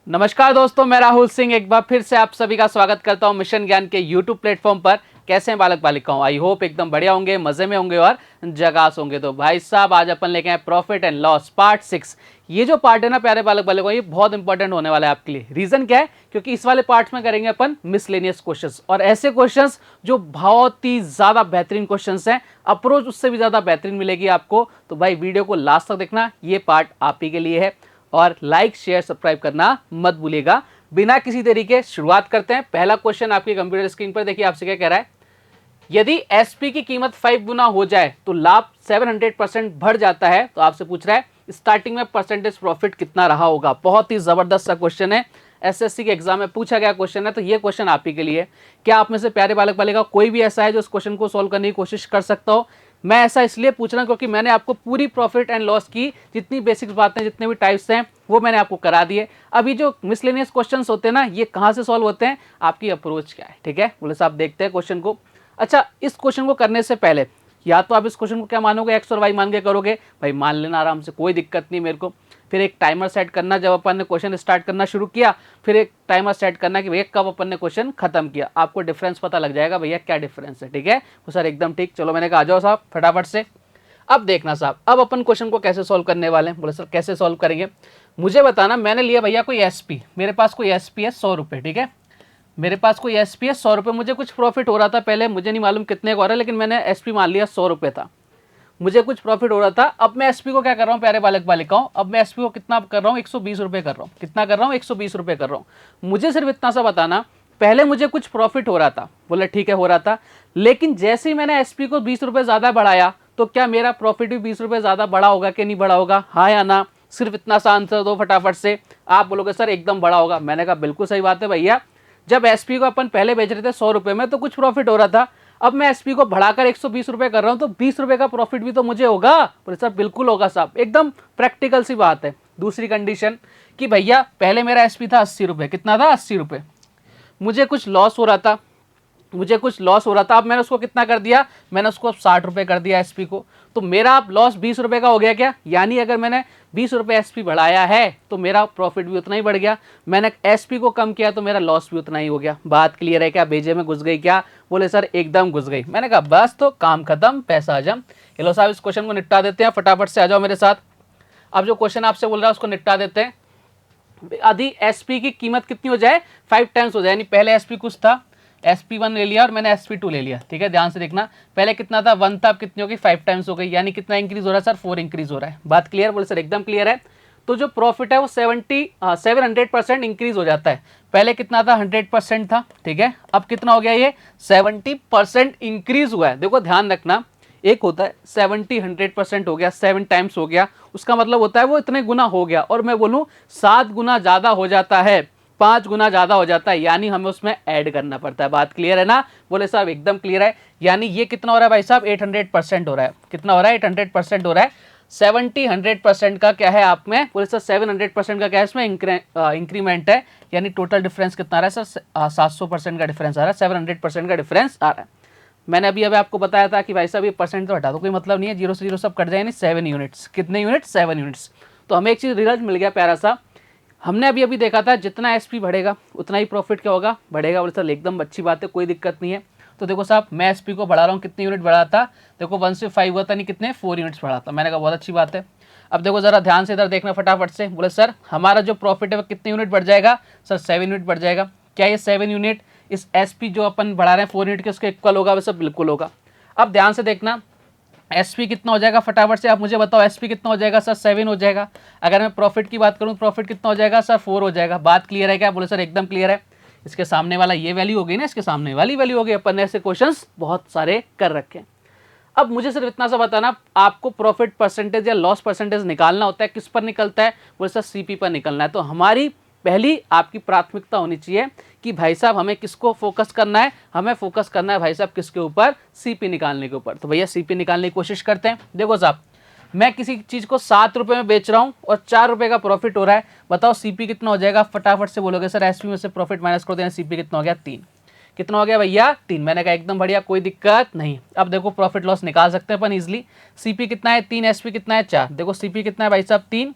नमस्कार दोस्तों, मैं राहुल सिंह एक बार फिर से आप सभी का स्वागत करता हूं मिशन ज्ञान के यूट्यूब प्लेटफॉर्म पर। कैसे हैं बालक बालिकाओं? आई होप एकदम बढ़िया होंगे, मजे में होंगे और जगास होंगे। तो भाई साहब, आज अपन लेके आए प्रॉफिट एंड लॉस पार्ट 6। ये जो पार्ट है ना प्यारे बालक बालिकाओं, ये बहुत इंपॉर्टेंट होने वाला है आपके लिए। रीजन क्या है? क्योंकि इस वाले पार्ट्स में करेंगे अपन मिसलेनियस क्वेश्चंस, और ऐसे क्वेश्चंस जो बहुत ही ज्यादा बेहतरीन क्वेश्चंस हैं, अप्रोच उससे भी ज्यादा बेहतरीन मिलेगी आपको। तो भाई वीडियो को लास्ट तक देखना, ये पार्ट आप ही के लिए है। और लाइक शेयर सब्सक्राइब करना मत भूलिएगा। बिना किसी तरीके शुरुआत करते हैं। पहला क्वेश्चन आपकी कंप्यूटर स्क्रीन पर देखिए, आपसे क्या कह रहा है। यदि एसपी की कीमत 5 गुना हो जाए तो लाभ 700% बढ़ जाता है। तो आपसे पूछ रहा है स्टार्टिंग में परसेंटेज प्रॉफिट कितना रहा होगा। बहुत ही जबरदस्त सा क्वेश्चन है, एसएससी के एग्जाम में पूछा गया क्वेश्चन है। तो ये क्वेश्चन आप ही के लिए। क्या आप में से प्यारे बालक बालिका कोई भी ऐसा है जो इस क्वेश्चन को सोल्व करने की कोशिश कर सकता हो? मैं ऐसा इसलिए पूछ रहा हूं क्योंकि मैंने आपको पूरी प्रॉफिट एंड लॉस की जितनी बेसिक्स बातें, जितने भी टाइप्स हैं, वो मैंने आपको करा दिए। अभी जो मिसलेनियस क्वेश्चंस होते हैं ना, ये कहाँ से सॉल्व होते हैं, आपकी अप्रोच क्या है। ठीक है बोले साहब, देखते हैं क्वेश्चन को। अच्छा, इस क्वेश्चन को करने से पहले या तो आप इस क्वेश्चन को क्या मानोगे, एक्स और वाई मान के करोगे। भाई मान लेना आराम से, कोई दिक्कत नहीं मेरे को। फिर एक टाइमर सेट करना जब अपन ने क्वेश्चन स्टार्ट करना शुरू किया, फिर एक टाइमर सेट करना कि भैया कब अपन ने क्वेश्चन खत्म किया। आपको डिफरेंस पता लग जाएगा भैया क्या डिफरेंस है। ठीक है तो सर एकदम ठीक। चलो मैंने कहा आ जाओ साहब फटाफट से। अब देखना साहब, अब अपन क्वेश्चन को कैसे सॉल्व करने वाले हैं। बोले सर कैसे सॉल्व करेंगे, मुझे बताना। मैंने लिया भैया कोई एसपी, मेरे पास कोई एसपी है 100 रुपये। ठीक है, मेरे पास कोई एसपी है 100 रुपये। मुझे कुछ प्रॉफिट हो रहा था पहले, मुझे नहीं मालूम कितने का हो रहा है, लेकिन मैंने एसपी मान लिया 100 रुपये था, मुझे कुछ प्रॉफिट हो रहा था। अब मैं एसपी को क्या कर रहा हूँ प्यारे बालक बालिकाओं, अब मैं एसपी को कितना कर रहा हूँ, 120 रुपये कर रहा हूँ। कितना कर रहा हूँ, 120 रुपये कर रहा हूँ। मुझे सिर्फ इतना सा बताना, पहले मुझे कुछ प्रॉफिट हो रहा था। बोले ठीक है हो रहा था, लेकिन जैसे ही मैंने एसपी को 20 रुपये ज़्यादा बढ़ाया, तो क्या मेरा प्रॉफिट भी 20 रुपये ज़्यादा बढ़ा होगा कि नहीं बढ़ा होगा? हाँ या ना? सिर्फ इतना सा आंसर दो फटाफट से। आप बोलोगे सर एकदम बढ़ा होगा। मैंने कहा बिल्कुल सही बात है भैया। जब एसपी को अपन पहले बेच रहे थे 100 रुपये में, तो कुछ प्रॉफिट हो रहा था। अब मैं एसपी को बढ़ाकर 120 रुपये कर रहा हूं, तो 20 रुपये का प्रॉफिट भी तो मुझे होगा। बोले सर बिल्कुल होगा साहब, एकदम प्रैक्टिकल सी बात है। दूसरी कंडीशन कि भैया पहले मेरा एसपी था 80 रुपये। कितना था? 80 रुपये। मुझे कुछ लॉस हो रहा था, अब मैंने उसको कितना कर दिया, मैंने उसको 60 रुपये कर दिया एसपी को। तो मेरा लॉस 20 रुपये का हो गया क्या? यानी अगर मैंने 20 रुपये एसपी बढ़ाया है तो मेरा प्रॉफिट भी उतना ही बढ़ गया। मैंने एसपी को कम किया तो मेरा लॉस भी उतना ही हो गया। बात क्लियर है क्या? बेजे में घुस गई क्या? बोले सर एकदम घुस गई। मैंने कहा बस तो काम खत्म, पैसा हजम। चलो साहब इस क्वेश्चन को निपटा देते हैं, फटाफट से आ जाओ मेरे साथ। अब जो क्वेश्चन आपसे बोल रहा है उसको निपटा देते हैं। यदि एसपी की कीमत कितनी हो जाए, 5 टाइम्स हो जाए। यानी पहले एसपी कुछ था, SP1 ले लिया और मैंने SP2 ले लिया। ठीक है, ध्यान से देखना। पहले कितना था? 1 था, अब कितनी हो गई? 5 टाइम्स हो गई। यानी कितना इंक्रीज हो रहा है सर? 4 इंक्रीज हो रहा है। बात क्लियर? बोले सर एकदम क्लियर है। तो जो प्रॉफिट है वो 700% इंक्रीज हो जाता है। पहले कितना था? 100% था। ठीक है, अब कितना हो गया? ये 70% इंक्रीज हुआ है। देखो ध्यान रखना, एक होता है 70 100% हो गया, 7 टाइम्स हो गया, उसका मतलब होता है वो इतने गुना हो गया। और मैं बोलूँ 7 गुना ज़्यादा हो जाता है, 5 गुना ज़्यादा हो जाता है, यानी हमें उसमें ऐड करना पड़ता है। बात क्लियर है ना? बोले साहब एकदम क्लियर है। यानी ये कितना हो रहा है भाई साहब? 800% हो रहा है। कितना हो रहा है? 800% हो रहा है। 70 100% का क्या है आप में? बोले सर 700% का क्या है इसमें? इंक्रीमेंट है। यानी टोटल डिफरेंस कितना आ रहा है सर? 700% का डिफरेंस आ रहा है, 700% का डिफरेंस आ रहा है। मैंने अभी आपको बताया था कि भाई साहब ये परसेंट तो हटा दो, कोई मतलब नहीं है, 0 से 0 सब कट जाए। नहीं 7 यूनिट्स। कितने यूनिट? 7 यूनिट्स। तो हमें एक चीज़ रिजल्ट मिल गया प्यारा सा। हमने अभी देखा था जितना एसपी बढ़ेगा उतना ही प्रॉफिट क्या होगा? बढ़ेगा। बोले सर एकदम अच्छी बात है, कोई दिक्कत नहीं है। तो देखो साहब मैं एसपी को बढ़ा रहा हूँ, कितने यूनिट बढ़ा था? देखो 1 से 5 हुआ था, नहीं कितने? 4 यूनिट्स बढ़ा था। मैंने कहा बहुत अच्छी बात है। अब देखो जरा ध्यान से इधर देखना फटाफट से। बोले सर हमारा जो प्रॉफिट है वो कितने यूनिट बढ़ जाएगा? सर 7 यूनिट बढ़ जाएगा। क्या ये 7 यूनिट इस एसपी जो अपन बढ़ा रहे हैं 4 यूनिट के उसके इक्वल होगा? वैसे बिल्कुल होगा। अब ध्यान से देखना, एसपी कितना हो जाएगा फटाफट से आप मुझे बताओ। एसपी कितना हो जाएगा सर? 7 हो जाएगा। अगर मैं प्रॉफिट की बात करूं, प्रॉफिट कितना हो जाएगा सर? 4 हो जाएगा। बात क्लियर है क्या? बोले सर एकदम क्लियर है। इसके सामने वाला ये वैल्यू हो गई ना, इसके सामने वाली वैल्यू हो गई। अपन ने ऐसे क्वेश्चंस बहुत सारे कर रखे हैं। अब मुझे सिर्फ इतना सा बताना, आपको प्रॉफिट परसेंटेज या लॉस परसेंटेज निकालना होता है, किस पर निकलता है? बोले सर सीपी पर निकलना है। तो हमारी पहली आपकी प्राथमिकता होनी चाहिए कि भाई साहब हमें किसको फोकस करना है? हमें फोकस करना है भाई साहब किसके ऊपर? सीपी निकालने के ऊपर। तो भैया सीपी निकालने की कोशिश करते हैं। देखो साहब मैं किसी चीज़ को 7 रुपये में बेच रहा हूँ और 4 रुपये का प्रॉफिट हो रहा है। बताओ सीपी कितना हो जाएगा? फटाफट से बोलोगे सर एसपी में से प्रॉफिट माइनस कर देना, सीपी कितना हो गया? 3। कितना हो गया भैया? 3। मैंने कहा एकदम बढ़िया, कोई दिक्कत नहीं। अब देखो प्रॉफिट लॉस निकाल सकते हैं अपन इजिली। सीपी कितना है? 3। एसपी कितना है? 4। देखो सीपी कितना है भाई साहब? 3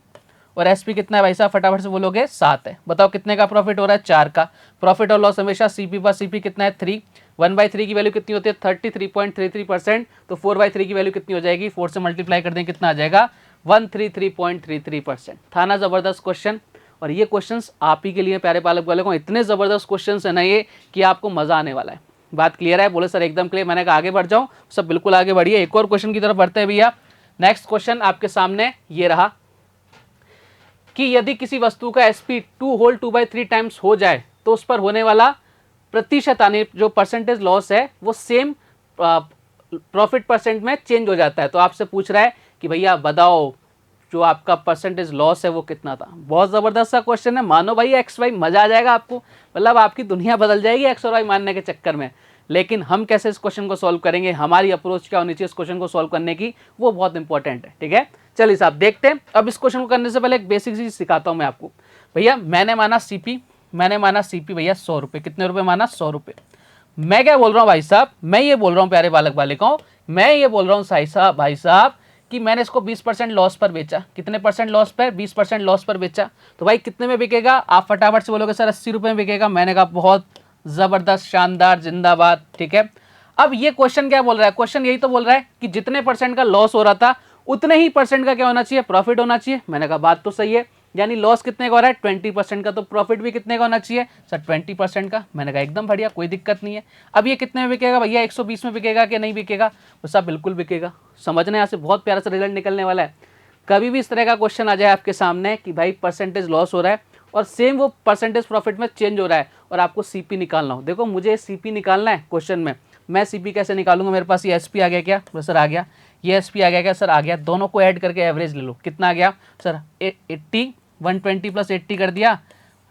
और एसपी कितना है भाई साहब, फटाफट से बोलोगे 7 है। बताओ कितने का प्रॉफिट हो रहा है, 4 का। प्रॉफिट और लॉस हमेशा सीपी पर सीपी कितना है, 3। 1/3 की वैल्यू कितनी होती है, 33.33%। तो 4/3 की वैल्यू कितनी हो जाएगी, 4 से मल्टीप्लाई कर दें कितना आ जाएगा, 133.33%। था ना जबरदस्त क्वेश्चन। और ये क्वेश्चंस आप ही के लिए प्यारे पालक वाले को, इतने जबरदस्त क्वेश्चंस है ना ये कि आपको मजा आने वाला है। बात क्लियर है, बोले सर एकदम क्लियर। मैंने कहा आगे बढ़ जाऊं, सब बिल्कुल आगे बढ़िए। एक और क्वेश्चन की तरफ बढ़ते हैं भैया। नेक्स्ट क्वेश्चन आपके सामने ये रहा कि यदि किसी वस्तु का एसपी 2 होल 2/3 टाइम्स हो जाए तो उस पर होने वाला प्रतिशत यानी जो परसेंटेज लॉस है वो सेम प्रॉफिट परसेंट में चेंज हो जाता है। तो आपसे पूछ रहा है कि भैया बताओ जो आपका परसेंटेज लॉस है वो कितना था। बहुत ज़बरदस्त सा क्वेश्चन है, मानो भाई एक्स वाई, मजा आ जाएगा आपको, मतलब आपकी दुनिया बदल जाएगी एक्स और वाई मानने के चक्कर में। लेकिन हम कैसे इस क्वेश्चन को सॉल्व करेंगे, हमारी अप्रोच क्या होनी चाहिए इस क्वेश्चन को सॉल्व करने की, वो बहुत इंपॉर्टेंट है। ठीक है, चलिए साहब देखते हैं। अब इस क्वेश्चन को करने से पहले एक बेसिक चीज सिखाता हूँ मैं आपको। भैया मैंने माना सीपी भैया 100 रुपये। कितने रुपये माना, 100 रुपये। मैं क्या बोल रहा हूँ भाई साहब, मैं ये बोल रहा हूँ प्यारे बालक बालिकाओं, मैं ये बोल रहा हूँ भाई साहब कि मैंने इसको 20% लॉस पर बेचा। कितने परसेंट लॉस पर, 20% लॉस पर बेचा। तो भाई कितने में बिकेगा, आप फटाफट से बोलोगे सर 80 रुपये में बिकेगा। मैंने कहा बहुत जबरदस्त, शानदार, जिंदाबाद। ठीक है, अब ये क्वेश्चन क्या बोल रहा है, क्वेश्चन यही तो बोल रहा है कि जितने परसेंट का लॉस हो रहा था उतने ही परसेंट का क्या होना चाहिए, प्रॉफिट होना चाहिए। मैंने कहा बात तो सही है, यानी लॉस कितने का हो रहा है, 20% का, तो प्रॉफिट भी कितने का होना चाहिए सर, 20% का। मैंने कहा एकदम बढ़िया, कोई दिक्कत नहीं है। अब ये कितने में बिकेगा भैया, 120 में बिकेगा कि नहीं बिकेगा, तो सब बिल्कुल बिकेगा। समझने यहाँ से बहुत प्यारा सा रिजल्ट निकलने वाला है। कभी भी इस तरह का क्वेश्चन आ जाए आपके सामने कि भाई परसेंटेज लॉस हो रहा है और सेम वो परसेंटेज प्रॉफिट में चेंज हो रहा है और आपको सीपी निकालना हो, देखो मुझे सीपी निकालना है क्वेश्चन में, मैं सीपी कैसे निकालूंगा, मेरे पास ये एसपी आ गया क्या, सर आ गया, ये एसपी आ गया क्या, सर आ गया। दोनों को ऐड करके एवरेज ले लो, कितना आ गया सर, 80, 120 प्लस 80 कर दिया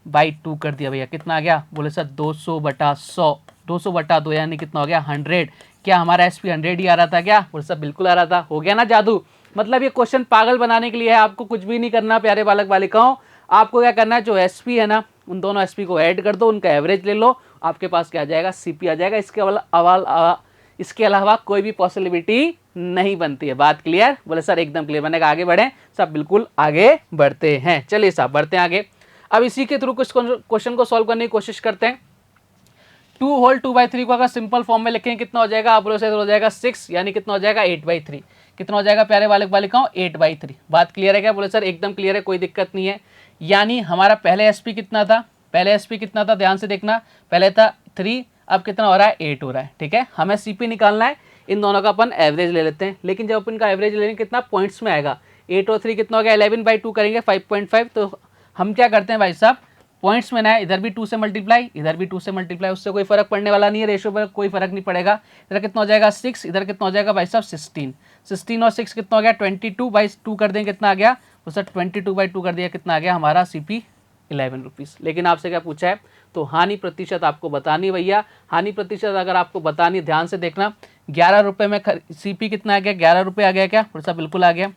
बाई 2 कर दिया भैया, कितना आ गया, बोले सर 200/100, 200/2 यानी कितना हो गया 100। क्या हमारा एसपी 100 ही आ रहा था क्या, बोले सर बिल्कुल आ रहा था। हो गया ना जादू। मतलब ये क्वेश्चन पागल बनाने के लिए है, आपको कुछ भी नहीं करना प्यारे बालक बालिकाओं। आपको क्या करना है, जो एसपी है ना उन दोनों एसपी को ऐड कर दो, उनका एवरेज ले लो, आपके पास क्या आ जाएगा, सीपी आ जाएगा। इसके अलावा कोई भी पॉसिबिलिटी नहीं बनती है। बात क्लियर, बोले सर एकदम क्लियर। मैंने कहा आगे बढ़े, सब बिल्कुल आगे बढ़ते हैं। चलिए साहब बढ़ते हैं आगे। अब इसी के थ्रू कुछ क्वेश्चन को सॉल्व करने की कोशिश करते हैं। 2 होल 2/3 को अगर सिंपल फॉर्म में लिखें कितना हो जाएगा, आप बोलो सर हो जाएगा 6, यानी कितना हो जाएगा 8/3। कितना हो जाएगा प्यारे बालक बालिकाओं, 8/3। बात क्लियर है क्या, बोले सर एकदम क्लियर है, कोई दिक्कत नहीं है। यानी हमारा पहले एसपी कितना था, पहले एसपी कितना था, ध्यान से देखना, पहले था 3, अब कितना हो रहा है 8 हो रहा है। ठीक है, हमें सीपी निकालना है, इन दोनों का अपन एवरेज ले लेते हैं। लेकिन जब अपन का एवरेज लेंगे कितना पॉइंट्स में आएगा, 8 और 3 कितना हो गया, 11/2 करेंगे 5.5। तो हम क्या करते हैं भाई साहब, पॉइंट्स में ना है, इधर भी 2 से मल्टीप्लाई, इधर भी 2 से मल्टीप्लाई, उससे कोई फर्क पड़ने वाला नहीं है, रेशियो पर कोई फर्क नहीं पड़ेगा। इधर कितना हो जाएगा 6, इधर कितना हो जाएगा भाई साहब 16। 16 और 6 कितना हो गया 22/2 कर देंगे, कितना आ गया, तो सर 22/2 कर दिया, कितना आ गया हमारा सीपी 11 रुपीज़। लेकिन आपसे क्या पूछा है, तो हानि प्रतिशत आपको बतानी भैया। हानि प्रतिशत अगर आपको बतानी, ध्यान से देखना, 11 रुपये में सीपी कितना आ गया, 11 रुपये आ गया क्या, सर बिल्कुल आ गया।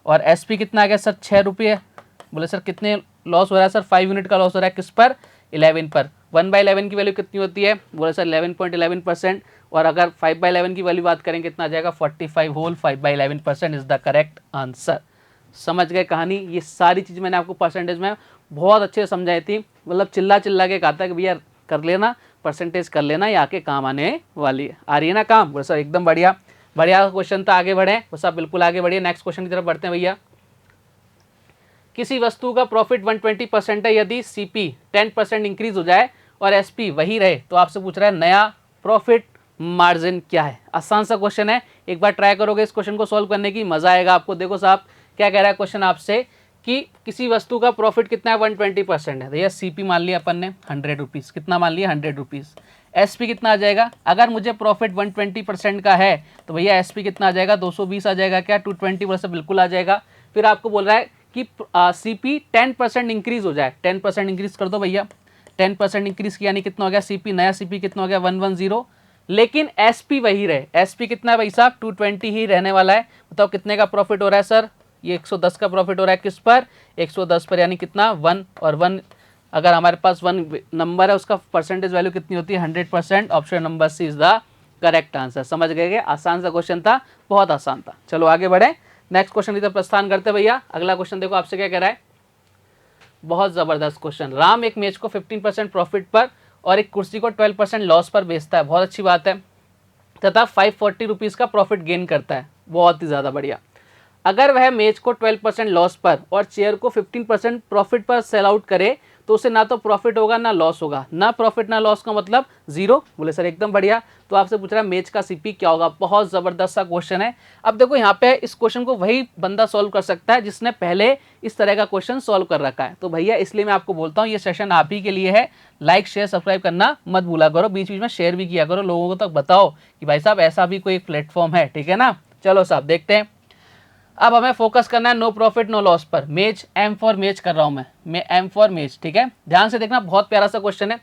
और एसपी कितना आ गया सर 6 रुपये। बोले सर कितने लॉस हो रहा है सर, 5 यूनिट का लॉस हो रहा है, किस पर, 11 पर। 1/11 की वैल्यू कितनी होती है, बोले सर 11.11%। और अगर 5/11 की वैल्यू बात करें कितना आ जाएगा, 45 whole 5/11% is the correct answer. समझ गए कहानी। ये सारी चीज़ मैंने आपको परसेंटेज में बहुत अच्छे से समझाई थी, मतलब चिल्ला चिल्ला के कहा था कि भैया कर लेना, परसेंटेज कर लेना, ये आके काम आने वाली है। आ रही है ना काम, बोले सर एकदम बढ़िया, बढ़िया क्वेश्चन था, आगे बढ़े, वो सब बिल्कुल आगे बढ़िए। नेक्स्ट क्वेश्चन की तरफ बढ़ते हैं भैया। किसी वस्तु का प्रॉफिट 120% है, यदि सीपी 10% इंक्रीज हो जाए और एसपी वही रहे, तो आपसे पूछ रहा है नया प्रॉफिट मार्जिन क्या है। आसान सा क्वेश्चन है, एक बार ट्राई करोगे इस क्वेश्चन को सॉल्व करने की, मजा आएगा आपको। देखो साहब क्या कह रहा है क्वेश्चन आपसे कि किसी वस्तु का प्रॉफिट कितना है, 120% है। भैया सीपी मान लिया अपन ने 100 रुपीज़, कितना मान लिया 100 रुपीज़। एसपी कितना आ जाएगा, अगर मुझे प्रॉफिट 120% का है तो भैया एसपी कितना आ जाएगा, 220 आ जाएगा क्या, 220% बिल्कुल आ जाएगा। फिर आपको बोल रहा है कि सीपी 10% इंक्रीज हो जाए, 10% इंक्रीज कर दो भैया, 10% इंक्रीज किया, यानी कितना हो गया सीपी, नया सीपी कितना हो गया 110। लेकिन एसपी वही रहे, एसपी कितना है भाई साहब 220 ही रहने वाला है। बताओ कितने का प्रॉफिट हो रहा है सर, ये 110 का प्रॉफिट हो रहा है, किस पर, 110 पर, यानी कितना 1, और 1 अगर हमारे पास 1 नंबर है उसका परसेंटेज वैल्यू कितनी होती है 100%। Option number C is the correct answer. समझ गए, आसान सा क्वेश्चन था, बहुत आसान था। चलो आगे बढ़े, नेक्स्ट क्वेश्चन की तरफ प्रस्थान करते भैया। अगला क्वेश्चन देखो आपसे क्या कह रहा है, बहुत ज़बरदस्त क्वेश्चन। राम एक मेज को 15% प्रॉफिट पर और एक कुर्सी को 12% लॉस पर बेचता है, बहुत अच्छी बात है, तथा 540 रुपीज़ का प्रॉफिट गेन करता है, बहुत ही ज़्यादा बढ़िया। अगर वह मेज को 12% लॉस पर और चेयर को 15% प्रॉफिट पर सेल आउट करे तो उसे ना तो प्रॉफिट होगा ना लॉस होगा। ना प्रॉफिट ना लॉस का मतलब जीरो। बोले सर एकदम बढ़िया। तो आपसे पूछ रहा है मेज का सीपी क्या होगा। बहुत ज़बरदस्त सा क्वेश्चन है। अब देखो यहाँ पे इस क्वेश्चन को वही बंदा सॉल्व कर सकता है जिसने पहले इस तरह का क्वेश्चन सॉल्व कर रखा है। तो भैया इसलिए मैं आपको बोलता हूँ ये सेशन आप ही के लिए है। लाइक शेयर सब्सक्राइब करना मत भूला करो, बीच बीच में शेयर भी किया करो, लोगों को तक बताओ कि भाई साहब ऐसा भी कोई प्लेटफॉर्म है, ठीक है ना। चलो साहब देखते हैं। अब हमें फोकस करना है नो प्रॉफिट नो लॉस पर। मेज, एम फॉर मेज कर रहा हूं मैं एम फॉर मेज, ठीक है। ध्यान से देखना, बहुत प्यारा सा क्वेश्चन है।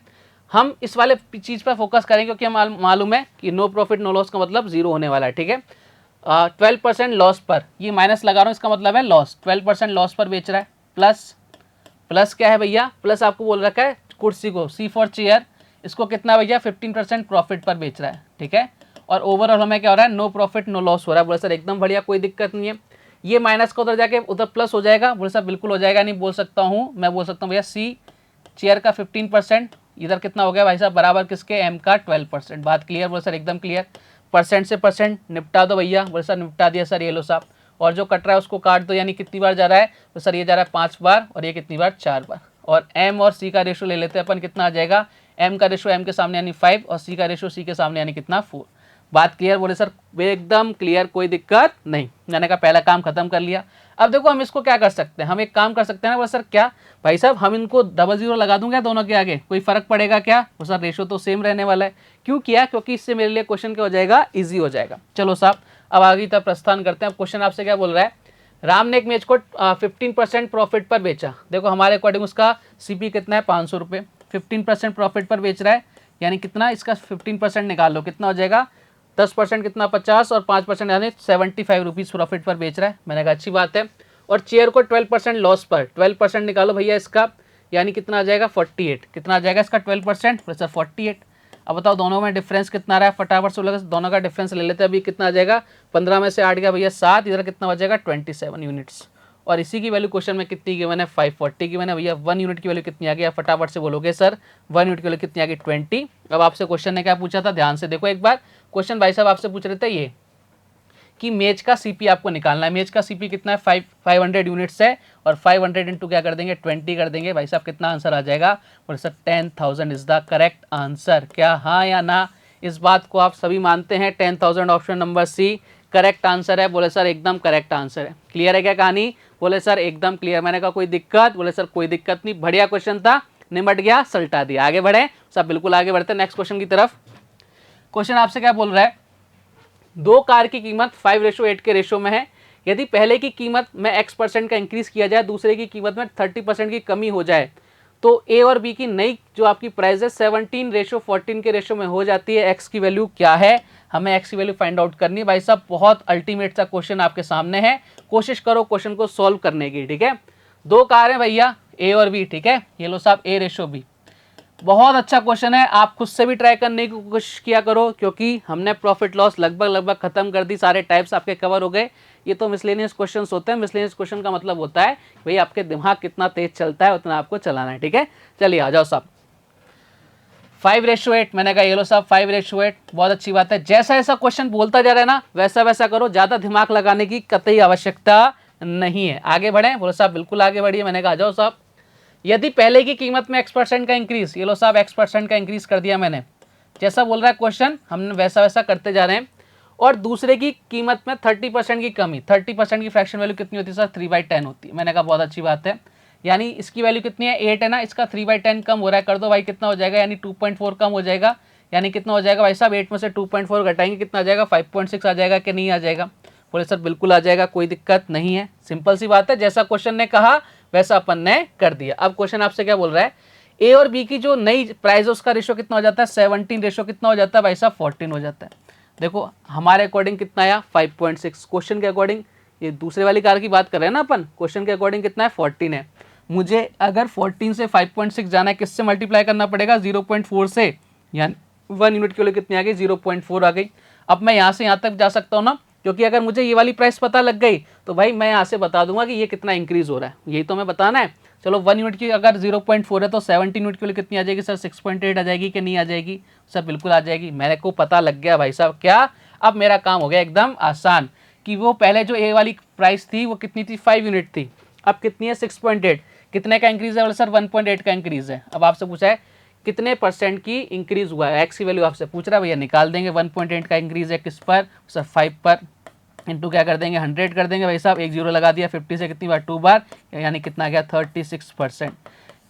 हम इस वाले चीज पर फोकस करेंगे क्योंकि हम मालूम है कि नो प्रॉफिट नो लॉस का मतलब जीरो होने वाला है, ठीक है। 12% लॉस पर, ये माइनस लगा रहा हूँ, इसका मतलब है लॉस। 12% लॉस पर बेच रहा है। प्लस क्या है भैया, प्लस आपको बोल रखा है कुर्सी को, सी फॉर चेयर, इसको कितना भैया 15% प्रॉफिट पर बेच रहा है, ठीक है। और ओवरऑल हमें क्या हो रहा है, नो प्रॉफिट नो लॉस हो रहा है। बोले सर एकदम बढ़िया, कोई दिक्कत नहीं है। ये माइनस का उधर जाके उधर प्लस हो जाएगा। बोले सर बिल्कुल हो जाएगा, नहीं बोल सकता हूँ, मैं बोल सकता हूँ भैया सी चेयर का 15%, इधर कितना हो गया भाई साहब बराबर किसके, एम का 12%। बात क्लियर। बोले सर एकदम क्लियर। परसेंट से परसेंट निपटा दो भैया। बोले सर निपटा दिया सर, ये लो साहब। और जो कट रहा है उसको काट दो, यानी कितनी बार जा रहा है, तो सर ये जा रहा है 5 बार और ये कितनी बार, 4 बार। और एम और सी का रेशो ले लेते हैं अपन, कितना आ जाएगा, एम का रेशो एम के सामने यानी 5 और सी का रेशो सी के सामने यानी कितना, 4। बात क्लियर। बोले सर एकदम क्लियर, कोई दिक्कत नहीं। मैंने कहा पहला काम खत्म कर लिया। अब देखो हम इसको क्या कर सकते हैं, हम एक काम कर सकते हैं ना। बोले सर क्या भाई साहब, हम इनको डबल जीरो लगा दूंगा दोनों के आगे, कोई फर्क पड़ेगा क्या। बोले सर रेशो तो सेम रहने वाला है। क्यों किया, क्योंकि इससे मेरे लिए क्वेश्चन क्या हो जाएगा, ईजी हो जाएगा। चलो साहब अब आगे तक प्रस्थान करते हैं। अब क्वेश्चन आपसे क्या बोल रहा है, राम ने एक मेज को 15% प्रॉफिट पर बेचा। देखो हमारे अकॉर्डिंग उसका सीपी कितना है, 500 रुपये। 15% प्रॉफिट पर बेच रहा है, यानी कितना, इसका 15% निकाल लो, कितना हो जाएगा, 10% कितना, 50 और 5% यानी 75 रुपीज़ प्रॉफिट पर बेच रहा है। मैंने कहा अच्छी बात है। और चेयर को 12% लॉस पर, 12% निकालो भैया इसका, यानी कितना आ जाएगा, 48। कितना आ जाएगा इसका 12%, सर 48। अब बताओ दोनों में डिफरेंस कितना रहा है, फटाफट से लगा, दोनों का डिफरेंस ले लेते हैं। अभी कितना आ जाएगा, 15 में से 8 गया भैया 7, इधर कितना हो जाएगा 27 यूनिट्स। और इसी की वैल्यू क्वेश्चन में कितनी गिवन है, 540 गिवन है भैया। 1 यूनिट की वैल्यू कितनी आ गई, फटाफट से बोलोगे सर 1 यूनिट की वैल्यू कितनी आ गई, 20। अब आपसे क्वेश्चन ने क्या पूछा था, ध्यान से देखो एक बार। क्वेश्चन भाई साहब आपसे पूछ रहे थे ये कि मेज का सीपी आपको निकालना है। मेज का सीपी कितना है, 500 यूनिट्स है, और 500 इंटू क्या कर देंगे, 20 कर देंगे। भाई साहब कितना आंसर आ जाएगा, बोले sir 10,000 is the correct answer. क्या हाँ या ना, इस बात को आप सभी मानते हैं, 10,000 option number C correct answer है। बोले सर एकदम करेक्ट आंसर है। क्लियर है क्या कहानी, बोले सर एकदम क्लियर। मैंने कहा कोई दिक्कत, बोले सर कोई दिक्कत नहीं, बढ़िया क्वेश्चन था, निमट गया, सल्टा दिया। आगे बढ़े सब, बिल्कुल आगे बढ़ते नेक्स्ट क्वेश्चन की तरफ। क्वेश्चन आपसे क्या बोल रहा है, दो कार की कीमत 5:8 के रेशो में है। यदि पहले की कीमत में x% का इंक्रीज किया जाए, दूसरे की कीमत में 30% की कमी हो जाए, तो ए और बी की नई जो आपकी प्राइस है 17:14 के रेशो में हो जाती है। x की वैल्यू क्या है, हमें x की वैल्यू फाइंड आउट करनी है। भाई साहब बहुत अल्टीमेट सा क्वेश्चन आपके सामने है, कोशिश करो क्वेश्चन को सॉल्व करने की, ठीक है। दो कार है भैया ए और बी, ठीक है, ये लो साहब ए रेशो बी। बहुत अच्छा क्वेश्चन है, आप खुद से भी ट्राई करने की कोशिश किया करो, क्योंकि हमने प्रॉफिट लॉस लगभग खत्म कर दी, सारे टाइप्स आपके कवर हो गए। ये तो मिसलेनियस क्वेश्चंस होते हैं। मिसलेनियस क्वेश्चन का मतलब होता है भाई आपके दिमाग कितना तेज चलता है उतना आपको चलाना है, ठीक है। चलिए आ जाओ साहब, 5:8। मैंने कहा ये लो साहब 5:8, बहुत अच्छी बात है। जैसा जैसा क्वेश्चन बोलता जा रहा है ना वैसा वैसा करो, ज्यादा दिमाग लगाने की कतई आवश्यकता नहीं है। आगे बढ़े, बोलो साहब बिल्कुल आगे बढ़िए। मैंने कहा आ जाओ साहब, यदि पहले की कीमत में x% का इंक्रीज, ये लो साहब x% का इंक्रीज कर दिया मैंने, जैसा बोल रहा है क्वेश्चन हमने वैसा वैसा करते जा रहे हैं। और दूसरे की कीमत में 30% की कमी, 30% की फ्रैक्शन वैल्यू कितनी होती है सर, 3/10 होती है। मैंने कहा बहुत अच्छी बात है, यानी इसकी वैल्यू कितनी है, 8 है ना, इसका 3/10 कम हो रहा है, कर दो भाई कितना हो जाएगा, यानी 2.4 कम हो जाएगा, यानी कितना हो जाएगा भाई साहब, 8 में से 2.4 घटाएंगे कितना आ जाएगा, 5.6 आ जाएगा कि नहीं आ जाएगा। बोले सर बिल्कुल आ जाएगा, कोई दिक्कत नहीं है, सिंपल सी बात है, जैसा क्वेश्चन ने कहा वैसा अपन ने कर दिया। अब क्वेश्चन आपसे क्या बोल रहा है, ए और बी की जो नई प्राइस है उसका रेशो कितना हो जाता है, 17 रेशो कितना हो जाता है भाई साहब, 14 हो जाता है। देखो हमारे अकॉर्डिंग कितना आया, 5.6, क्वेश्चन के अकॉर्डिंग, ये दूसरे वाली कार की बात कर रहे हैं ना अपन, क्वेश्चन के अकॉर्डिंग कितना है, 14 है। मुझे अगर 14 से 5.6 जाना है, किससे मल्टीप्लाई करना पड़ेगा, 0.4 से, यानी 1 यूनिट के लिए कितनी आ गई, 0.4 आ गई। अब मैं यहाँ से यहाँ तक जा सकता हूँ ना, क्योंकि अगर मुझे ये वाली प्राइस पता लग गई तो भाई मैं यहाँ से बता दूंगा कि ये कितना इंक्रीज हो रहा है, यही तो मैं बताना है। चलो 1 यूनिट की अगर 0.4 है तो 17 यूनिट के लिए कितनी आ जाएगी सर, 6.8 आ जाएगी कि नहीं आ जाएगी सर, बिल्कुल आ जाएगी। मेरे को पता लग गया भाई साहब, क्या अब मेरा काम हो गया एकदम आसान कि वो पहले जो ए वाली प्राइस थी वो कितनी थी, 5 यूनिट थी, अब कितनी है 6.8, कितने का इंक्रीज है, बोले सर 1.8 का इंक्रीज है। अब आपसे पूछा है कितने परसेंट की इंक्रीज हुआ है, एक्स की वैल्यू आपसे पूछ रहा है, भैया निकाल देंगे। 1.8 का इंक्रीज है किस पर सर, 5 पर, इंटू क्या कर देंगे 100 कर देंगे भाई साहब, एक जीरो लगा दिया, 50 से कितनी बार 2 बार, यानी कितना गया 36%।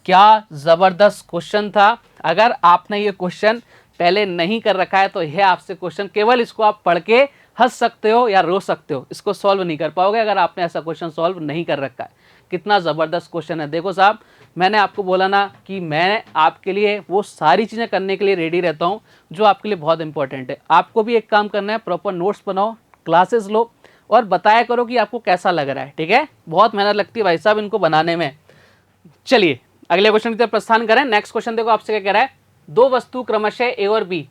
क्या ज़बरदस्त क्वेश्चन था। अगर आपने ये क्वेश्चन पहले नहीं कर रखा है तो यह आपसे क्वेश्चन, केवल इसको आप पढ़ के हंस सकते हो या रो सकते हो, इसको सॉल्व नहीं कर पाओगे अगर आपने ऐसा क्वेश्चन सॉल्व नहीं कर रखा है। कितना ज़बरदस्त क्वेश्चन है। देखो साहब, मैंने आपको बोला ना कि मैं आपके लिए वो सारी चीज़ें करने के लिए रेडी रहता हूँ जो आपके लिए बहुत इंपॉर्टेंट है। आपको भी एक काम करना है, प्रॉपर नोट्स बनाओ, क्लासेस लो और बताया करो कि आपको कैसा लग रहा है, ठीक है। बहुत मेहनत लगती है भाई साहब इनको बनाने में। चलिए अगले क्वेश्चन की तरफ प्रस्थान करें। नेक्स्ट क्वेश्चन देखो आपसे क्या कह रहा है, दो वस्तु क्रमशः ए और बी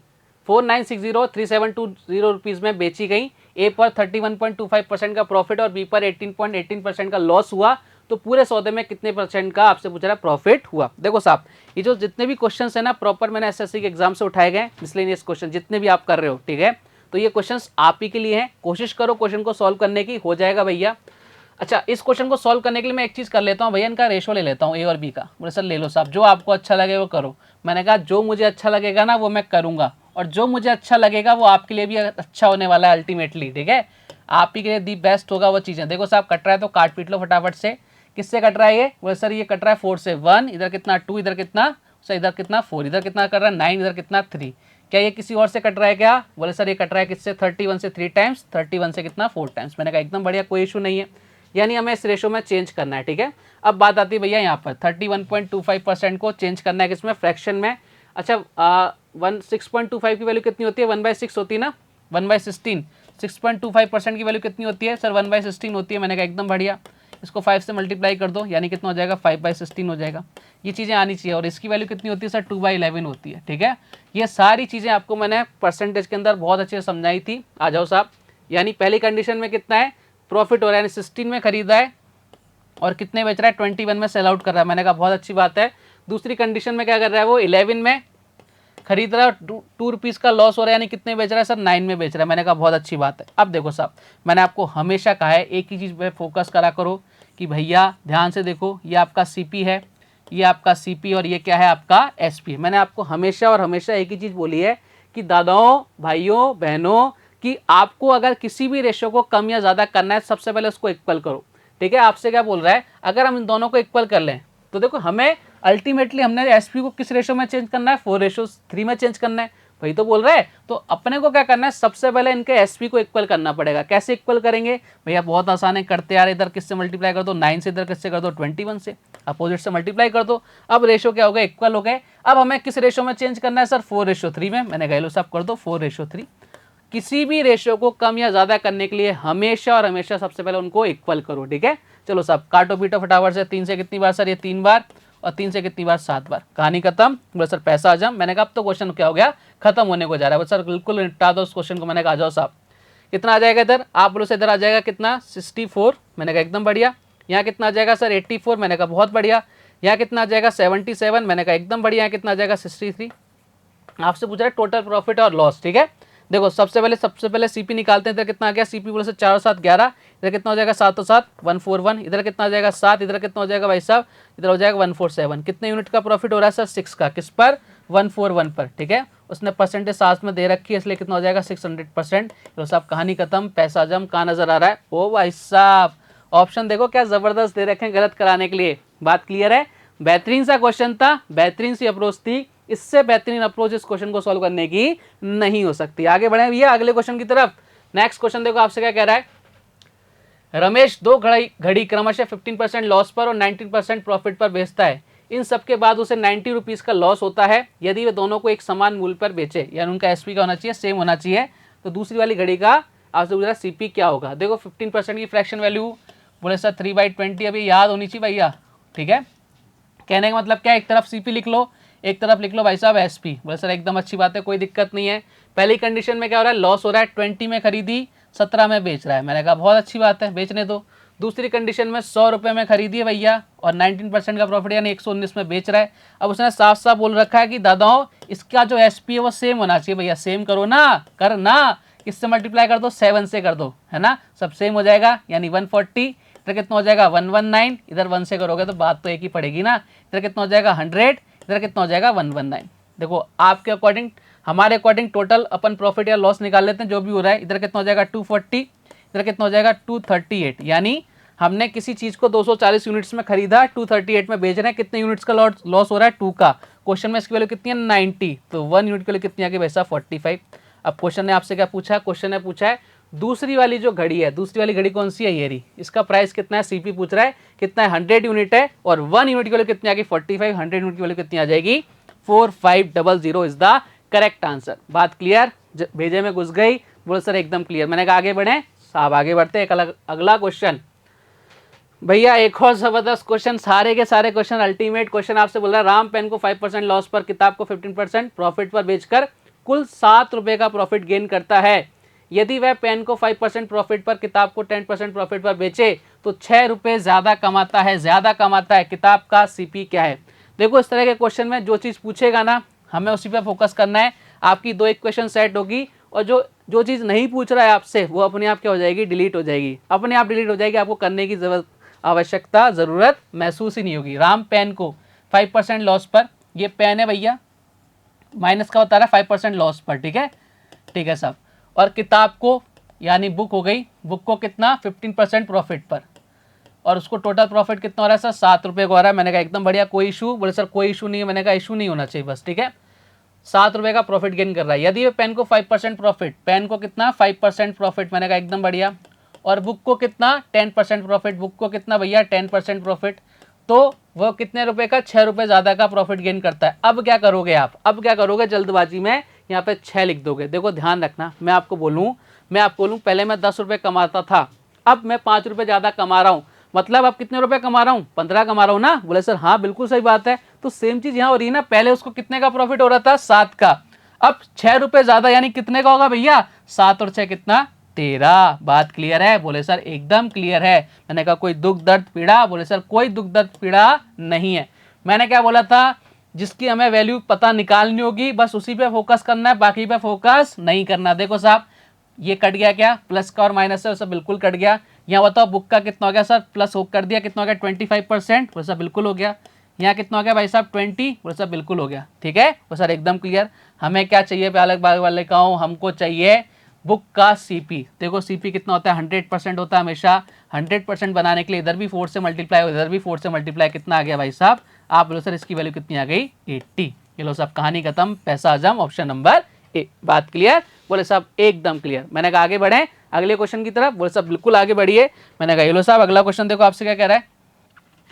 4960-3720 रुपीज़ में बेची गई। ए पर 31.25% का प्रॉफिट और बी पर 18.18% का लॉस हुआ, तो पूरे सौदे में कितने परसेंट का आपसे पूछ रहा है प्रॉफिट हुआ। देखो साहब, ये जो जितने भी क्वेश्चन है ना प्रॉपर मैंने एसएससी के एग्जाम से उठाए गए, मिसलेनियस क्वेश्चन जितने भी आप कर रहे हो, ठीक है। तो ये क्वेश्चंस आप ही के लिए हैं, कोशिश करो क्वेश्चन को सॉल्व करने की, हो जाएगा भैया। अच्छा, इस क्वेश्चन को सॉल्व करने के लिए मैं एक चीज़ कर लेता हूँ भैया, इनका रेशो ले लेता हूँ ए और बी का। बोले सर ले लो साहब, जो आपको अच्छा लगे वो करो। मैंने कहा जो मुझे अच्छा लगेगा ना वो मैं करूँगा, और जो मुझे अच्छा लगेगा वो आपके लिए भी अच्छा होने वाला है अल्टीमेटली, ठीक है। आप ही के लिए दी बेस्ट होगा वो चीज़ें। देखो साहब, कट रहा है तो काट पीट लो फटाफट से। किससे कट रहा है ये, बोले सर ये कट रहा है 4 से, 1 इधर कितना 2, इधर कितना सर, इधर कितना 4, इधर कितना कर रहा है 9, इधर कितना 3। क्या ये किसी और से कट रहा है क्या, बोले सर ये कट रहा है किससे, 31 से 3 टाइम्स, 31 से कितना 4 टाइम्स। मैंने कहा एकदम बढ़िया, कोई इशू नहीं है, यानी हमें इस रेशो में चेंज करना है, ठीक है। अब बात आती है भैया यहाँ पर 31.25% को चेंज करना है किसमें, फ्रैक्शन में। अच्छा 6.25 की वैल्यू कितनी होती है, 1/6 होती है ना, 1/16। 6.25% की वैल्यू कितनी होती है सर, 1/16 होती है। मैंने कहा एकदम बढ़िया, इसको 5 से मल्टीप्लाई कर दो, यानी कितना हो जाएगा 5/16 हो जाएगा। ये चीज़ें आनी चाहिए। और इसकी वैल्यू कितनी होती है सर, 2/11 होती है, ठीक है। ये सारी चीज़ें आपको मैंने परसेंटेज के अंदर बहुत अच्छे से समझाई थी। आ जाओ साहब, यानी पहली कंडीशन में कितना है प्रॉफिट हो रहा है, यानी 16 में खरीदा है और कितने बेच रहा है 21 में सेल आउट कर रहा है। मैंने कहा बहुत अच्छी बात है। दूसरी कंडीशन में क्या कर रहा है वो 11 में खरीद रहा है, 2 रुपीज़ का लॉस हो रहा है, यानी कितने बेच रहा है सर 9 में बेच रहा है। मैंने कहा बहुत अच्छी बात है। अब देखो साहब, मैंने आपको हमेशा कहा है एक ही चीज़ पे फोकस करा करो कि भैया ध्यान से देखो, ये आपका सीपी है, ये आपका सीपी और ये क्या है आपका एसपी। मैंने आपको हमेशा और हमेशा एक ही चीज़ बोली है कि दादाओं भाइयों बहनों कि आपको अगर किसी भी रेशो को कम या ज़्यादा करना है सबसे पहले उसको इक्वल करो, ठीक है। आपसे क्या बोल रहा है, अगर हम इन दोनों को इक्वल कर लें तो देखो हमें अल्टीमेटली हमने एसपी को किस रेशो में चेंज करना है, 4:3 में चेंज करना है, वही तो बोल रहा है। तो अपने को क्या करना है, सबसे पहले इनके एसपी को इक्वल करना पड़ेगा। कैसे इक्वल करेंगे भैया, बहुत आसान है, करते यार, इधर किससे मल्टीप्लाई कर दो 9 से, इधर किससे कर दो 21 से, अपोजिट से मल्टीप्लाई कर दो। अब रेशो क्या हो गया, इक्वल हो गए। अब हमें किस रेशो में चेंज करना है सर, 4:3 में। मैंने कहा लो साहब कर दो 4:3। किसी भी रेशो को कम या ज्यादा करने के लिए हमेशा और हमेशा सबसे पहले उनको इक्वल करो, ठीक है। चलो साहब काटो पीटो फटाफट से। 3 से कितनी बार सर, ये 3 बार, और 3 से कितनी बार 7 बार। कहानी खत्म। बोले सर पैसा आ जाओ। मैंने कहा अब तो क्वेश्चन क्या हो गया, खत्म होने को जा रहा है। सर बिल्कुल निपटा दो उस क्वेश्चन को। मैंने कहा आ जाओ साहब, कितना आ जाएगा इधर, आप बोलो से इधर आ जाएगा कितना 64। मैंने कहा एकदम बढ़िया। यहाँ कितना आ जाएगा सर 84। मैंने कहा बहुत बढ़िया। यहाँ कितना आ जाएगा 77। मैंने कहा एकदम बढ़िया। यहाँ कितना आ जाएगा 63। आपसे पूछ रहा है टोटल प्रॉफिट और लॉस, ठीक है। देखो सबसे पहले सीपी निकालते हैं। इधर कितना आ गया सीपी, बोले से 4 और 7 11, इधर कितना हो जाएगा 7 और 7 141, इधर कितना हो जाएगा 7, इधर कितना हो जाएगा भाई साहब, इधर हो जाएगा 147। कितने यूनिट का प्रॉफिट हो रहा है सर 6 का, किस पर 141 पर, ठीक है। उसने परसेंटेज साथ में दे रखी है, इसलिए कितना हो जाएगा 600%। तो साहब कहानी खत्म, पैसा जम। कहाँ नजर आ रहा है, ओ भाई साहब ऑप्शन देखो क्या जबरदस्त दे रखे हैं गलत कराने के लिए। बात क्लियर है। बेहतरीन सा क्वेश्चन था, बेहतरीन सी अप्रोच थी। इससे बेहतरीन अप्रोच इस क्वेश्चन को सॉल्व करने की नहीं हो सकती। आगे बढ़े भैया अगले क्वेश्चन की तरफ। नेक्स्ट क्वेश्चन देखो आपसे क्या कह रहा है, रमेश दो घड़ी क्रमशः 15% लॉस पर और 19% प्रॉफिट पर बेचता है। इन सब के बाद उसे 90 रुपीज़ का लॉस होता है। यदि वे दोनों को एक समान मूल्य पर बेचे, यानी उनका एसपी का होना चाहिए सेम होना चाहिए, तो दूसरी वाली घड़ी का आपसे पूछा सीपी क्या होगा। देखो 15% की फ्रैक्शन वैल्यू, बोले सर 3/20 अभी याद होनी चाहिए भैया, ठीक है। कहने का मतलब क्या, एक तरफ सीपी लिख लो, एक तरफ लिख लो भाई साहब एसपी। बोले सर एकदम अच्छी बात है, कोई दिक्कत नहीं है। पहली कंडीशन में क्या हो रहा है, लॉस हो रहा है, 20 में खरीदी, 17 में बेच रहा है। मैंने कहा बहुत अच्छी बात है, बेचने दो। दूसरी कंडीशन में 100 रुपये में खरीदी है भैया और 19% का प्रॉफिट यानी 119 में बेच रहा है। अब उसने साफ साफ बोल रखा है कि दादाओं इसका जो एसपी है वो सेम होना चाहिए। भैया सेम करो ना, कर ना, किससे मल्टीप्लाई कर दो, 7 से कर दो, है ना, सब सेम हो जाएगा। यानी 140, इधर कितना हो जाएगा 119, इधर 1 से करोगे तो बात तो एक ही पड़ेगी ना। इधर कितना हो जाएगा 100, इधर कितना हो जाएगा 119। देखो आपके अकॉर्डिंग, हमारे अकॉर्डिंग टोटल अपन प्रॉफिट या लॉस निकाल लेते हैं जो भी हो रहा है। इधर कितना हो जाएगा 240, इधर कितना हो जाएगा 238। यानी हमने किसी चीज को 240 यूनिट्स में खरीदा, 238 में बेच रहे हैं। कितने यूनिट्स का लॉस हो रहा है, 2 का। क्वेश्चन में इसकी वैल्यू कितनी है 90, तो 1 यूनिट की वैल्यू कितनी आ गई भाई साहब 45। अब क्वेश्चन ने आपसे क्या पूछा, क्वेश्चन ने पूछा है दूसरी वाली जो घड़ी है, दूसरी वाली घड़ी कौन सी है, ये रही, इसका प्राइस कितना है, सीपी पूछ रहा है कितना है, 100 यूनिट है और 1 यूनिट की वैल्यू कितनी आ गई 45, 100 यूनिट की वैल्यू कितनी आ जाएगी 4500 इज द करेक्ट आंसर। बात क्लियर, भेजे में घुस गई, बोलो सर एकदम क्लियर। मैंने कहा आगे बढ़े साहब, आगे बढ़ते एक अगला क्वेश्चन। भैया एक और जबरदस्त क्वेश्चन, सारे के सारे क्वेश्चन अल्टीमेट क्वेश्चन। आपसे बोल रहा है राम पेन को 5% लॉस पर, किताब को 15% प्रॉफिट पर बेचकर कुल 7 रुपए का प्रॉफिट गेन करता है। यदि वह पेन को 5% प्रॉफिट पर, किताब को 10% प्रॉफिट पर बेचे तो 6 रुपए ज्यादा कमाता है, ज्यादा कमाता है। किताब का सीपी क्या है। देखो इस तरह के क्वेश्चन में जो चीज पूछेगा ना, हमें उसी पे फोकस करना है। आपकी 2 इक्वेशन सेट होगी और जो चीज नहीं पूछ रहा है आपसे वो अपने आप क्या हो जाएगी, डिलीट हो जाएगी, अपने आप डिलीट हो जाएगी। आपको करने की आवश्यकता जरूरत महसूस ही नहीं होगी। राम पेन को 5% लॉस पर, ये पेन है भैया, माइनस का बता रहा है 5% लॉस पर, ठीक है, ठीक है साहब। और किताब को यानी बुक हो गई, बुक को कितना 15% प्रॉफिट पर, और उसको टोटल प्रॉफिट कितना हो रहा है सर 7 रुपये को आ रहा है। मैंने कहा एकदम बढ़िया, कोई इशू, बोले सर कोई इशू नहीं है। मैंने कहा इशू नहीं होना चाहिए बस, ठीक है। 7 रुपये का प्रॉफिट गेन कर रहा है। यदि पेन को 5% प्रॉफिट, पेन को कितना 5% प्रॉफिट, मैंने कहा एकदम बढ़िया। और बुक को कितना 10% प्रॉफिट, बुक को कितना भैया 10% प्रॉफिट, तो वो कितने रुपए का 6 रुपये ज़्यादा का प्रॉफिट गेन करता है। अब क्या करोगे आप, अब क्या करोगे, जल्दबाजी में यहाँ पे 6 लिख दोगे। देखो ध्यान रखना, मैं आपको बोलूँ पहले मैं 10 रुपये कमाता था, अब मैं 5 रुपये ज़्यादा कमा रहा हूँ, मतलब अब कितने रुपए कमा रहा हूँ 15 कमा रहा हूँ ना। बोले सर हाँ बिल्कुल सही बात है। तो सेम चीज यहाँ हो रही है ना, पहले उसको कितने का प्रॉफिट हो रहा था 7 का, अब 6 रुपए ज्यादा यानी कितने का होगा भैया 7 और 6 कितना 13। बात क्लियर है, बोले सर एकदम क्लियर है। मैंने कहा कोई दुख दर्द पीड़ा, बोले सर कोई दुख दर्द पीड़ा नहीं है। मैंने क्या बोला था, जिसकी हमें वैल्यू पता निकालनी होगी बस उसी पे फोकस करना है, बाकी पे फोकस नहीं करना। देखो साहब ये कट गया, क्या प्लस का और माइनस है सब बिल्कुल कट गया। यहाँ बताओ बुक का कितना हो गया सर, प्लस हो कर दिया, कितना हो गया 25%, वो सब बिल्कुल हो गया। यहाँ कितना हो गया भाई साहब 20, वो सब बिल्कुल हो गया, ठीक है वो सर एकदम क्लियर। हमें क्या चाहिए अलग बाग वाले का हूँ, हमको चाहिए बुक का सीपी। देखो सीपी कितना होता है 100% होता है हमेशा। 100% बनाने के लिए इधर भी 4 से मल्टीप्लाई, इधर भी 4 से मल्टीप्लाई, कितना आ गया भाई साहब, आप बोलो सर इसकी वैल्यू कितनी आ गई 80। चलो साहब कहानी खत्म, पैसा आजम ऑप्शन नंबर ए। बात क्लियर, बोले साहब एकदम क्लियर। मैंने कहा आगे बढ़े अगले क्वेश्चन की तरफ, बोले साहब बिल्कुल आगे बढ़िए। मैंने कहा लो साहब अगला क्वेश्चन देखो आपसे क्या कह रहा है।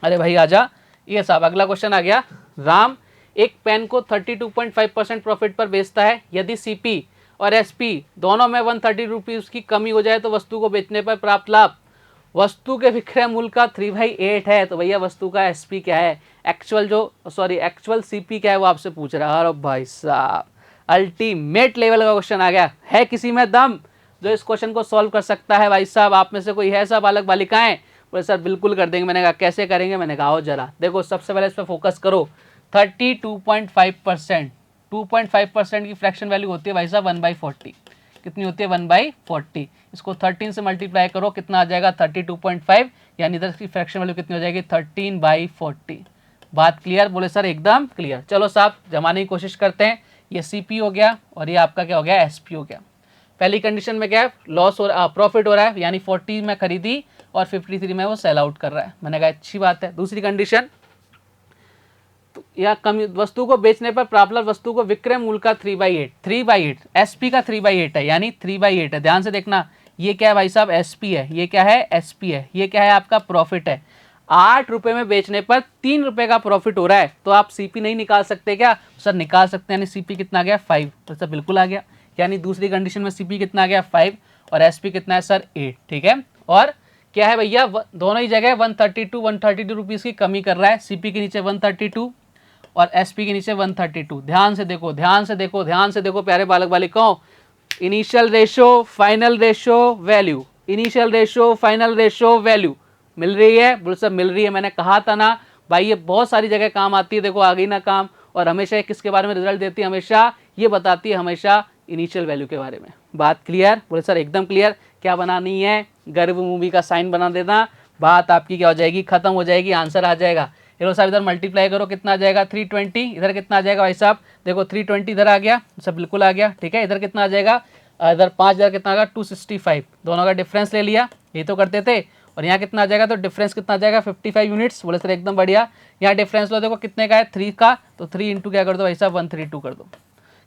अरे भाई आजा, ये साहब अगला क्वेश्चन आ गया। राम एक पेन को 32.5% प्रॉफिट पर बेचता है। यदि सीपी और एसपी दोनों में 130 रुपीज़ की कमी हो जाए तो वस्तु को बेचने पर प्राप्त लाभ वस्तु के विक्रय मूल्य का 3/8 है। तो भैया वस्तु का एसपी क्या है, एक्चुअल सीपी क्या है वो आपसे पूछ रहा है। अरे भाई साहब अल्टीमेट लेवल का क्वेश्चन आ गया है। किसी में दम जो इस क्वेश्चन को सॉल्व कर सकता है भाई साहब, आप में से कोई है साहब बालक बालिकाएं, बोले सर बिल्कुल कर देंगे। मैंने कहा कैसे करेंगे, मैंने कहा आओ जरा देखो, सबसे पहले इस पर फोकस करो। 32.5%, 2.5% की फ्रैक्शन वैल्यू होती है भाई साहब 1/40। कितनी होती है 1/40। इसको 13 से मल्टीप्लाई करो, कितना आ जाएगा 32.5, यानी इधर की फ्रैक्शन वैल्यू कितनी हो जाएगी 13/40। बात क्लियर, बोले सर एकदम क्लियर। चलो साहब जमाने की कोशिश करते हैं। ये सीपी हो गया और ये आपका क्या हो गया एसपी हो गया। पहली कंडीशन में क्या है, लॉस हो रहा, प्रॉफिट हो रहा है, यानी 40 में खरीदी और 53 में वो सेल आउट कर रहा है। मैंने कहा अच्छी बात है। दूसरी कंडीशन, तो या कमी वस्तु को बेचने पर प्राप्त वस्तु को विक्रय मूल्य का 3/8 एसपी का 3/8 है, यानी 3/8 है। ध्यान से देखना, ये क्या है भाई साहब एसपी है, ये क्या है एसपी है, ये क्या है आपका प्रॉफिट है। 8 रुपए में बेचने पर 3 रुपए का प्रॉफिट हो रहा है, तो आप सीपी नहीं निकाल सकते क्या, सर निकाल सकते हैं। यानी सीपी कितना आ गया 5, तो सर बिल्कुल आ गया। यानी दूसरी कंडीशन में सीपी कितना आ गया 5 और एसपी कितना है सर 8, ठीक है। और क्या है भैया दोनों ही जगह 132 रुपीज़ की कमी कर रहा है। सीपी के नीचे 132 और एसपी के नीचे 132। ध्यान से देखो, ध्यान से देखो, ध्यान से देखो प्यारे बालक बालिकाओं, initial ratio, final ratio, value, initial ratio, final ratio, value मिल रही है? बोले सर मिल रही है, मैंने कहा था ना भाई ये बहुत सारी जगह काम आती है, देखो आ गई ना काम। और हमेशा ये किसके बारे में रिजल्ट देती है? हमेशा ये बताती है हमेशा इनिशियल वैल्यू के बारे में। बात क्लियर? बोले सर एकदम क्लियर। क्या बनानी है? गर्व मूवी का साइन बना देना, बात आपकी क्या हो जाएगी? खत्म हो जाएगी, आंसर आ जाएगा। हेलो साहब इधर मल्टीप्लाई करो, कितना आ जाएगा? 320। इधर कितना आ जाएगा भाई साहब? देखो 320 इधर आ गया, सब बिल्कुल आ गया, ठीक है। इधर कितना आ जाएगा? इधर 5000 कितना आ गया? 265। दोनों का डिफरेंस ले लिया, ये तो करते थे। और यहाँ कितना आ जाएगा? तो डिफरेंस कितना आ जाएगा? 55 यूनिट्स। बोले सर एकदम बढ़िया। यहाँ डिफरेंस लो, देखो कितने का है? 3 का, तो 3 इंटू क्या कर दो भाई साहब? 132 कर दो।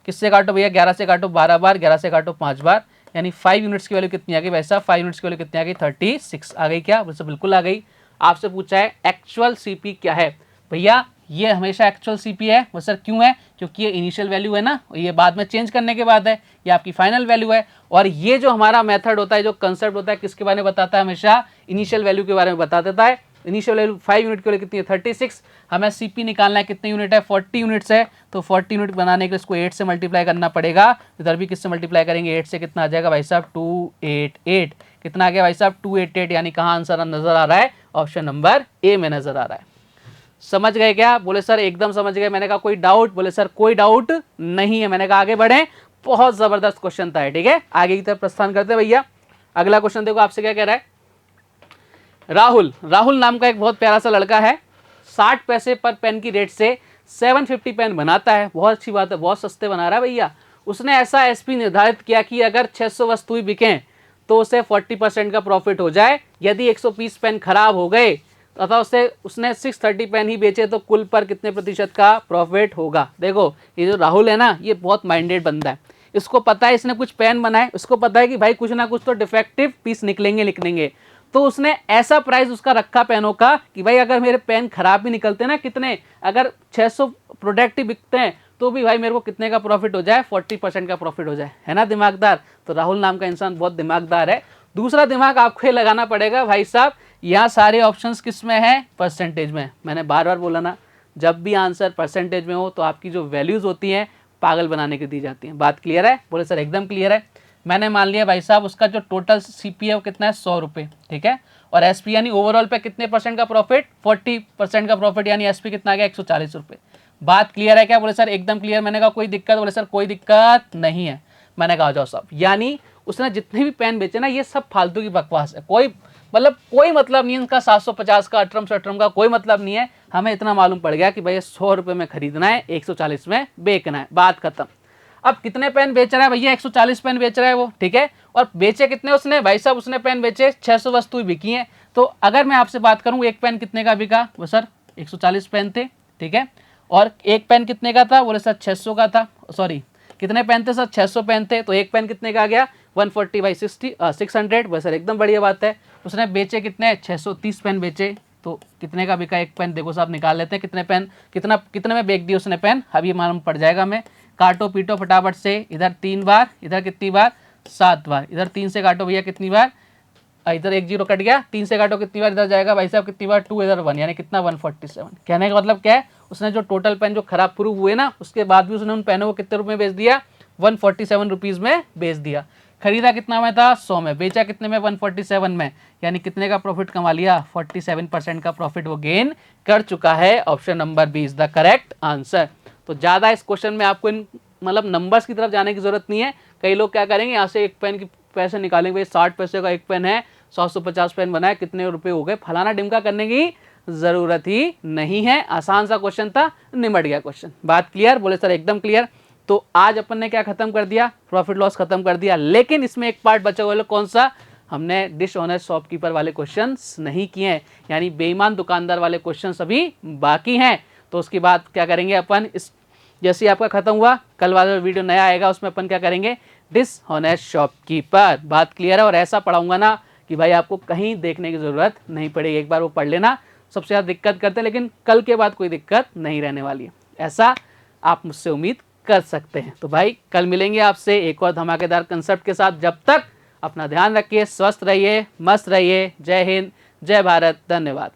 किससे काटो भैया? 11 से काटो 12 बार, 11 से काटो 5 बार, यानी 5 यूनिट्स की वैल्यू कितनी आ गई भाई साहब? 5 यूनिट्स की वैल्यू कितनी आ गई? 36 आ गई क्या? बोले बिल्कुल आ गई। आपसे पूछा है एक्चुअल सीपी क्या है? भैया ये हमेशा एक्चुअल सीपी है। वो सर क्यों है? क्योंकि ये इनिशियल वैल्यू है ना, ये बाद में चेंज करने के बाद है, ये आपकी फाइनल वैल्यू है। और ये जो हमारा मेथड होता है, जो कंसेप्ट होता है, किसके बारे में बताता है? हमेशा इनिशियल वैल्यू के बारे में बता देता है। इनिशियल वैल्यू 5 यूनिट के लिए कितनी है? 36। हमें सीपी निकालना है, कितने यूनिट है? 40 यूनिट्स है। तो 40 यूनिट बनाने के लिए इसको 8 से मल्टीप्लाई करना पड़ेगा। इधर भी किससे मल्टीप्लाई करेंगे? 8 से। कितना आ जाएगा भाई साहब? 288। कितना आ गया भाई साहब? 288। यानी कहाँ आंसर नजर आ रहा है? ऑप्शन नंबर ए में नजर आ रहा है। समझ गए क्या? बोले सर एकदम समझ गए। मैंने कहा कोई डाउट? बोले सर कोई डाउट नहीं है। मैंने कहा आगे बढ़े, बहुत जबरदस्त क्वेश्चन था, ठीक है। आगे की तरफ प्रस्थान करते हैं भैया। अगला क्वेश्चन देखो आपसे क्या कह रहा है। राहुल नाम का एक बहुत प्यारा सा लड़का है, 60 पैसे पर पेन की रेट से 750 पेन बनाता है। बहुत अच्छी बात है, बहुत सस्ते बना रहा है भैया। उसने ऐसा एसपी निर्धारित किया कि अगर 600 वस्तुएं बिकें तो उसे 40% का प्रॉफिट हो जाए। यदि 120 पेन खराब हो गए तथा उसने 630 पेन ही बेचे तो कुल पर कितने प्रतिशत का प्रॉफिट होगा? देखो ये जो राहुल है ना, ये बहुत माइंडेड बंदा है। इसको पता है, इसने कुछ पेन बनाए, उसको पता है कि भाई कुछ ना कुछ तो डिफेक्टिव पीस निकलेंगे। तो उसने ऐसा प्राइस उसका रखा पेनों का कि भाई अगर मेरे पेन खराब भी निकलते ना, कितने, अगर 600 प्रोडक्ट ही बिकते हैं तो भी भाई मेरे को कितने का प्रॉफिट हो जाए? 40% का प्रॉफिट हो जाए। है ना दिमागदार? तो राहुल नाम का इंसान बहुत दिमागदार है। दूसरा दिमाग आपको लगाना पड़ेगा भाई साहब, यहाँ सारे ऑप्शंस किस में है? परसेंटेज में। मैंने बार बार बोला ना, जब भी आंसर परसेंटेज में हो तो आपकी जो वैल्यूज होती हैं पागल बनाने की दी जाती हैं। बात क्लियर है? बोले सर एकदम क्लियर है। मैंने मान लिया भाई साहब उसका जो टोटल सीपी है वो कितना है? 100 रुपये, ठीक है। और एसपी यानी ओवरऑल पे कितने परसेंट का प्रॉफिट? 40% का प्रॉफिट, यानी एसपी कितना आ गया? 140 रुपये। बात क्लियर है क्या? बोले सर एकदम क्लियर। मैंने कहा कोई दिक्कत? बोले सर कोई दिक्कत नहीं है। मैंने कहा जाओ साहब, यानी उसने जितने भी पेन बेचे ना, ये सब फालतू की बकवास है। कोई मतलब नहीं है इनका। 750 का, 18 का कोई मतलब नहीं है। हमें इतना मालूम पड़ गया कि भाई 100 रुपये में खरीदना है, 140 में बेचना है, बात खत्म। अब कितने पेन बेच रहा है भैया? 140 पेन बेच रहा है वो, ठीक है। और बेचे कितने उसने? भाई साहब उसने पेन बेचे 600 वस्तुएं बिकी हैं। तो अगर मैं आपसे बात करूं एक पेन कितने का बिका? वो सर 140 पेन थे, ठीक है। और एक पेन कितने का था? बोले सर 600 का था। सॉरी, कितने पेन थे सर? 600 पेन थे। तो एक पेन कितने का आ गया? 140 बाई 600। बस सर एकदम बढ़िया बात है। उसने बेचे कितने? 630 पेन बेचे। तो कितने का बिका एक पेन? देखो साहब निकाल लेते हैं कितने पेन, कितने में बेच दिया उसने पेन। अभी मालूम पड़ जाएगा। मैं काटो पीटो फटाफट से। इधर 3 बार, इधर कितनी बार? 7 बार। इधर 3 से काटो भैया कितनी बार? इधर 1 0 कट गया। 3 से काटो कितनी बार? इधर जाएगा भाई साहब कितनी बार? 2, इधर 1, यानी कितना? 147। कहने का मतलब क्या है? उसने जो टोटल पेन जो खराब प्रूव हुए ना, उसके बाद भी उसने उन पेनों को कितने रुपए में बेच दिया? 147 रुपीज़ में बेच दिया। खरीदा कितना में था? 100 में। बेचा कितने में? 147 में। यानी कितने का प्रॉफिट कमा लिया? 47% का प्रॉफिट वो गेन कर चुका है। Option number B is the correct answer. तो ज़्यादा इस क्वेश्चन में आपको इन नंबर्स की तरफ जाने की जरूरत नहीं है। कई लोग क्या करेंगे, यहाँ से एक पेन की पैसे निकालेंगे, भाई 60 पैसे का एक पेन है, 150 पेन बनाए, कितने रुपए हो गए, फलाना डिमका करने की जरूरत ही नहीं है। आसान सा क्वेश्चन था, निमट गया क्वेश्चन। बात क्लियर? बोले सर एकदम क्लियर। तो आज अपन ने क्या खत्म कर दिया? प्रॉफिट लॉस खत्म कर दिया। लेकिन इसमें एक पार्ट बचा हुआ, कौन सा? हमने डिसऑनेस्ट शॉपकीपर वाले क्वेश्चंस नहीं किए हैं, यानी बेईमान दुकानदार वाले क्वेश्चंस अभी बाकी हैं। तो उसकी बात क्या करेंगे अपन? इस जैसे ही आपका खत्म हुआ, कल वाला वीडियो नया आएगा, उसमें अपन क्या करेंगे? Dishonest shopkeeper. बात क्लियर है? और ऐसा पढ़ाऊंगा ना कि भाई आपको कहीं देखने की जरूरत नहीं पड़ेगी। एक बार वो पढ़ लेना। सबसे ज़्यादा दिक्कत करते हैं, लेकिन कल के बाद कोई दिक्कत नहीं रहने वाली है, ऐसा आप मुझसे उम्मीद कर सकते हैं। तो भाई कल मिलेंगे आपसे एक और धमाकेदार कंसेप्ट के साथ। जब तक अपना ध्यान रखिए, स्वस्थ रहिए, मस्त रहिए। जय हिंद, जय भारत, धन्यवाद।